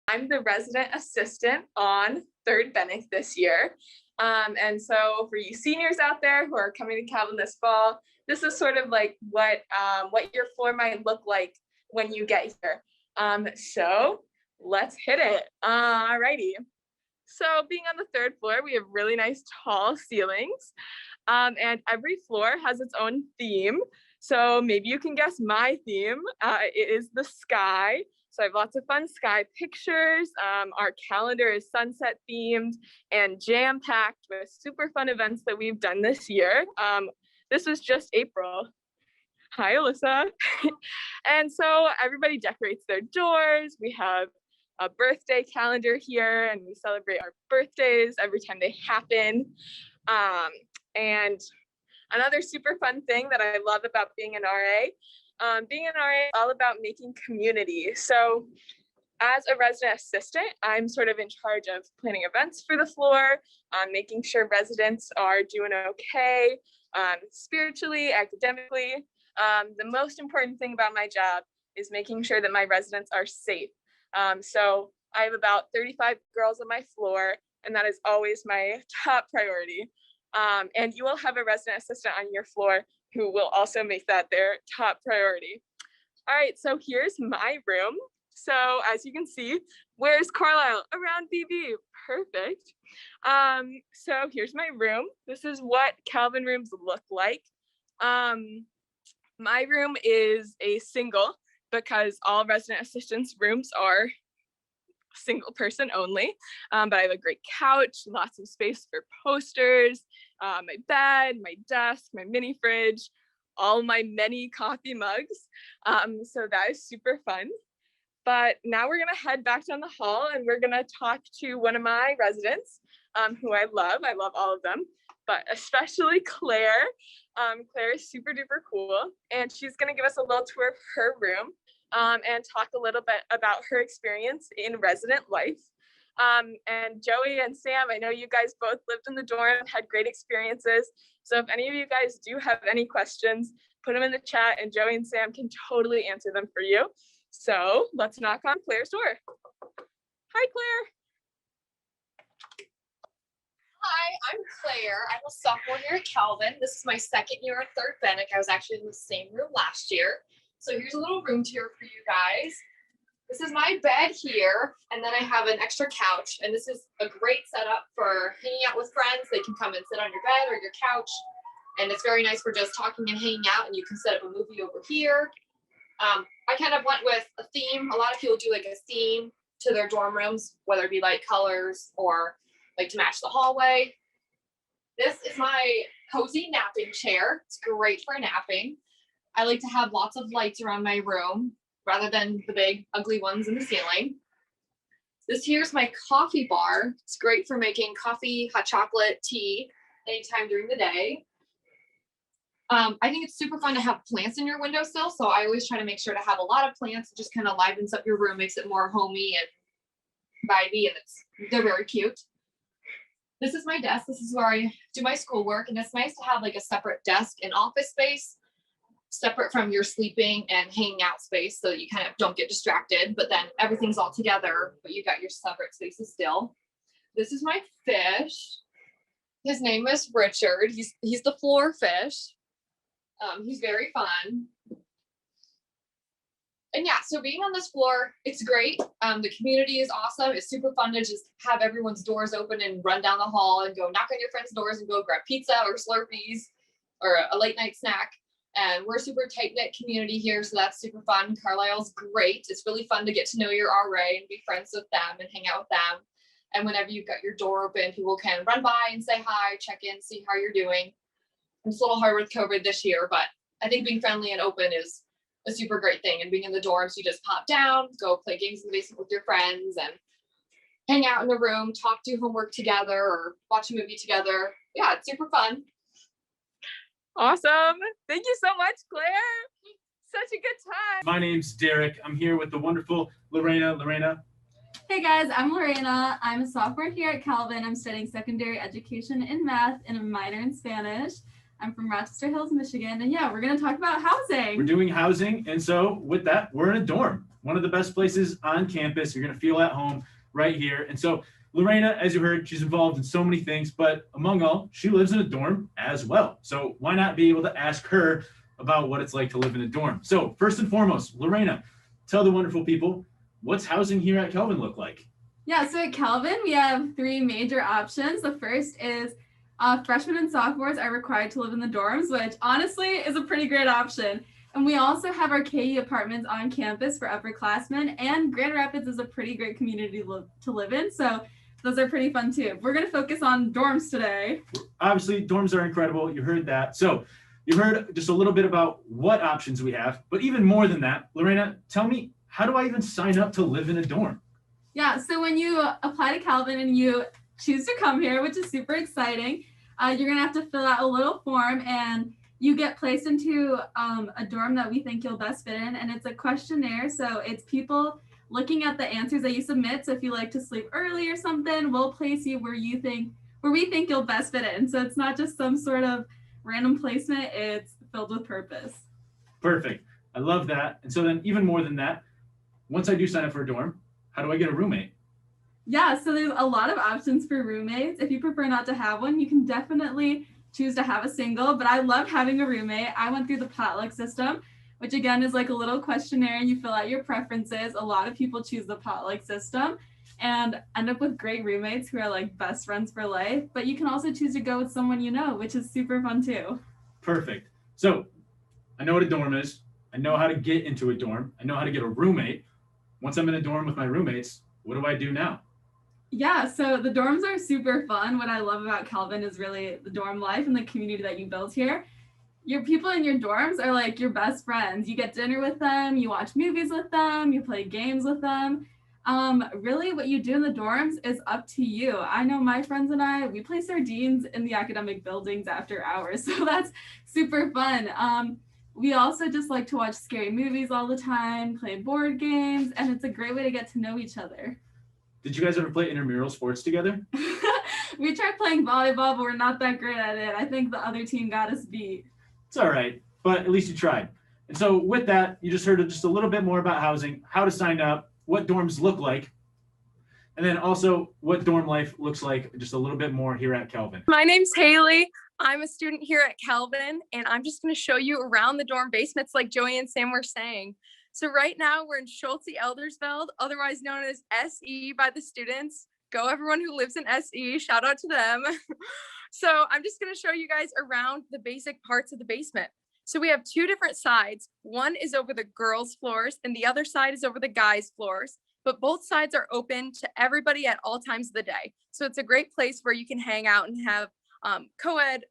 I'm the resident assistant on Third Bennick this year. And so for you seniors out there who are coming to Calvin this fall, this is sort of like what your floor might look like when you get here. So let's hit it. Alrighty. So being on the third floor, we have really nice tall ceilings. And every floor has its own theme. So maybe you can guess my theme. It is the sky. So I have lots of fun sky pictures. Our calendar is sunset themed and jam-packed with super fun events that we've done this year. This was just April. Hi, Alyssa. And so everybody decorates their doors. We have a birthday calendar here, and we celebrate our birthdays every time they happen. And another super fun thing that I love about being an RA is all about making community. So as a resident assistant, I'm sort of in charge of planning events for the floor, making sure residents are doing okay, spiritually, academically. The most important thing about my job is making sure that my residents are safe. So I have about 35 girls on my floor, and that is always my top priority. And you will have a resident assistant on your floor who will also make that their top priority. All right, so here's my room. So as you can see, where's Carlisle? Around BB, perfect. So here's my room. This is what Calvin rooms look like. My room is a single because all resident assistants' rooms are single person only, but I have a great couch, lots of space for posters, my bed, my desk, my mini fridge, all my many coffee mugs. So that is super fun. But now we're gonna head back down the hall and we're gonna talk to one of my residents who I love all of them, but especially Claire. Claire is super duper cool, and she's gonna give us a little tour of her room and talk a little bit about her experience in resident life. And Joey and Sam, I know you guys both lived in the dorm and had great experiences. So if any of you guys do have any questions, put them in the chat and Joey and Sam can totally answer them for you. So let's knock on Claire's door. Hi, Claire. Hi, I'm Claire. I'm a sophomore here at Calvin. This is my second year at Third Bennick. I was actually in the same room last year. So here's a little room tour for you guys. This is my bed here, and then I have an extra couch, and this is a great setup for hanging out with friends. They can come and sit on your bed or your couch, and it's very nice for just talking and hanging out, and you can set up a movie over here. I kind of went with a theme. A lot of people do like a theme to their dorm rooms, whether it be like colors or like to match the hallway. This is my cozy napping chair. It's great for napping. I like to have lots of lights around my room rather than the big ugly ones in the ceiling. This here's my coffee bar. It's great for making coffee, hot chocolate, tea anytime during the day. I think it's super fun to have plants in your windowsill. So I always try to make sure to have a lot of plants. It just kind of livens up your room, makes it more homey and vibey, and they're very cute. This is my desk. This is where I do my schoolwork, and it's nice to have like a separate desk and office space, separate from your sleeping and hanging out space, so that you kind of don't get distracted, but then everything's all together, but you got your separate spaces still. This is my fish. His name is Richard. He's the floor fish. He's very fun. And yeah, so being on this floor, it's great. The community is awesome. It's super fun to just have everyone's doors open and run down the hall and go knock on your friends' doors and go grab pizza or Slurpees or a late night snack. And we're a super tight-knit community here, so that's super fun. Carlisle's great. It's really fun to get to know your RA and be friends with them and hang out with them. And whenever you've got your door open, people can run by and say hi, check in, see how you're doing. It's a little hard with COVID this year, but I think being friendly and open is a super great thing. And being in the dorms, you just pop down, go play games in the basement with your friends and hang out in the room, talk, do homework together, or watch a movie together. Yeah, it's super fun. Awesome. Thank you so much, Claire. Such a good time. My name's Derek. I'm here with the wonderful Lorena. Lorena. Hey guys, I'm Lorena. I'm a sophomore here at Calvin. I'm studying secondary education in math and a minor in Spanish. I'm from Rochester Hills, Michigan. And yeah, we're going to talk about housing. We're doing housing. And so with that, we're in a dorm. one of the best places on campus. You're going to feel at home right here. And so Lorena, as you heard, she's involved in so many things, but among all, she lives in a dorm as well. So why not be able to ask her about what it's like to live in a dorm? So first and foremost, Lorena, tell the wonderful people, what's housing here at Calvin look like? Yeah, so at Calvin, we have three major options. The first is freshmen and sophomores are required to live in the dorms, which honestly is a pretty great option. And we also have our KU apartments on campus for upperclassmen, and Grand Rapids is a pretty great community to live in. So those are pretty fun too. We're going to focus on dorms today. Obviously, dorms are incredible. You heard that. So you heard just a little bit about what options we have, but even more than that, Lorena, tell me, how do I even sign up to live in a dorm? Yeah, so when you apply to Calvin and you choose to come here, which is super exciting, you're going to have to fill out a little form and you get placed into a dorm that we think you'll best fit in. And it's a questionnaire. So it's people looking at the answers that you submit. So if you like to sleep early or something, we'll place you where we think you'll best fit in. So it's not just some sort of random placement, it's filled with purpose. Perfect. I love that. And so then even more than that, once I do sign up for a dorm, how do I get a roommate? Yeah, so there's a lot of options for roommates. If you prefer not to have one, you can definitely choose to have a single, but I love having a roommate. I went through the potluck system, which again is like a little questionnaire and you fill out your preferences. A lot of people choose the potluck system and end up with great roommates who are like best friends for life, but you can also choose to go with someone you know, which is super fun too. Perfect. So I know what a dorm is. I know how to get into a dorm. I know how to get a roommate. Once I'm in a dorm with my roommates, what do I do now? Yeah, so the dorms are super fun. What I love about Calvin is really the dorm life and the community that you build here. Your people in your dorms are like your best friends. You get dinner with them, you watch movies with them, you play games with them. Really what you do in the dorms is up to you. I know my friends and I, we play sardines in the academic buildings after hours, so that's super fun. We also just like to watch scary movies all the time, play board games, and it's a great way to get to know each other. Did you guys ever play intramural sports together? We tried playing volleyball, but we're not that great at it. I think the other team got us beat. It's all right, but at least you tried. And so with that, you just heard just a little bit more about housing, how to sign up, what dorms look like, and then also what dorm life looks like just a little bit more here at Calvin. My name's Hailey. I'm a student here at Calvin, and I'm just going to show you around the dorm basements like Joey and Sam were saying. So right now we're in Schulte-Eldersveld, otherwise known as SE by the students. Go everyone who lives in SE, shout out to them. So I'm just going to show you guys around the basic parts of the basement. So we have two different sides. One is over the girls' floors and the other side is over the guys' floors. But both sides are open to everybody at all times of the day. So it's a great place where you can hang out and have co-ed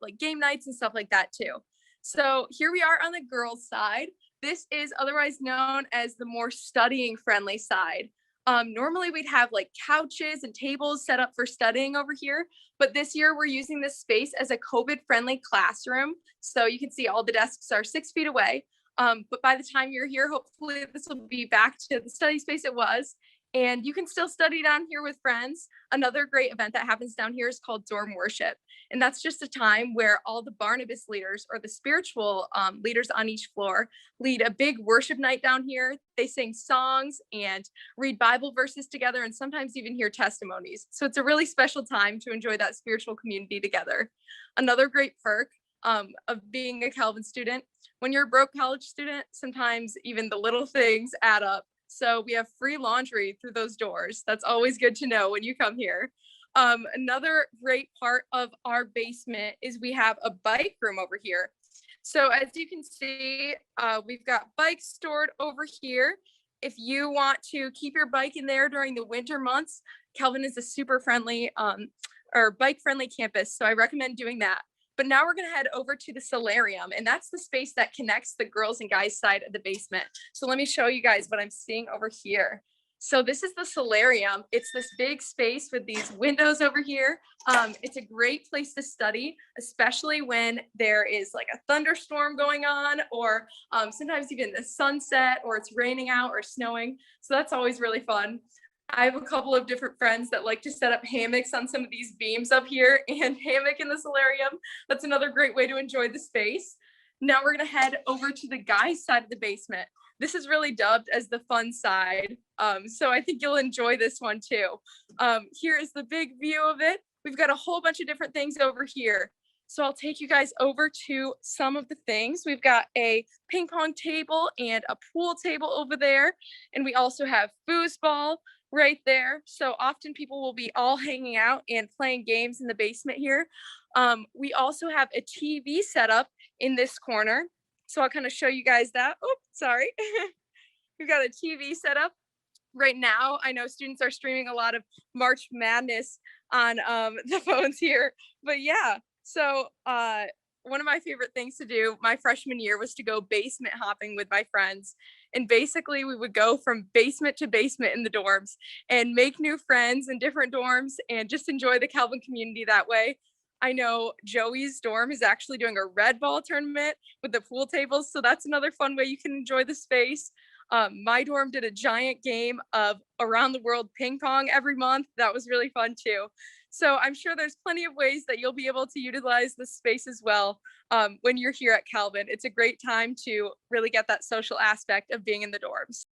like game nights and stuff like that too. So here we are on the girls' side. This is otherwise known as the more studying friendly side. Normally we'd have like couches and tables set up for studying over here, but this year we're using this space as a COVID friendly classroom. So you can see all the desks are 6 feet away. But by the time you're here, hopefully this will be back to the study space it was. And you can still study down here with friends. Another great event that happens down here is called dorm worship. And that's just a time where all the Barnabas leaders or the spiritual leaders on each floor lead a big worship night down here. They sing songs and read Bible verses together and sometimes even hear testimonies. So it's a really special time to enjoy that spiritual community together. Another great perk of being a Calvin student, when you're a broke college student, sometimes even the little things add up. So we have free laundry through those doors. That's always good to know when you come here. Another great part of our basement is we have a bike room over here. So as you can see, we've got bikes stored over here. If you want to keep your bike in there during the winter months, Calvin is a super friendly or bike friendly campus. So I recommend doing that. But now we're going to head over to the solarium, and that's the space that connects the girls and guys side of the basement. So let me show you guys what I'm seeing over here. So this is the solarium. It's this big space with these windows over here. It's a great place to study, especially when there is like a thunderstorm going on, or sometimes even the sunset, or it's raining out or snowing. So that's always really fun. I have a couple of different friends that like to set up hammocks on some of these beams up here and hammock in the solarium. That's another great way to enjoy the space. Now we're going to head over to the guys' side of the basement. this is really dubbed as the fun side. So I think you'll enjoy this one too. Here is the big view of it. We've got a whole bunch of different things over here. So I'll take you guys over to some of the things. We've got a ping pong table and a pool table over there. And we also have foosball right there. So often people will be all hanging out and playing games in the basement here. We also have a TV set up in this corner. So I'll kind of show you guys that. Oh, sorry. We've got a TV set up. Right now, I know students are streaming a lot of March Madness on the phones here. But yeah, so one of my favorite things to do my freshman year was to go basement hopping with my friends. And basically we would go from basement to basement in the dorms and make new friends in different dorms and just enjoy the Calvin community that way. I know Joey's dorm is actually doing a red ball tournament with the pool tables. So that's another fun way you can enjoy the space. My dorm did a giant game of around the world ping pong every month. That was really fun too. So I'm sure there's plenty of ways that you'll be able to utilize this space as well when you're here at Calvin. It's a great time to really get that social aspect of being in the dorms.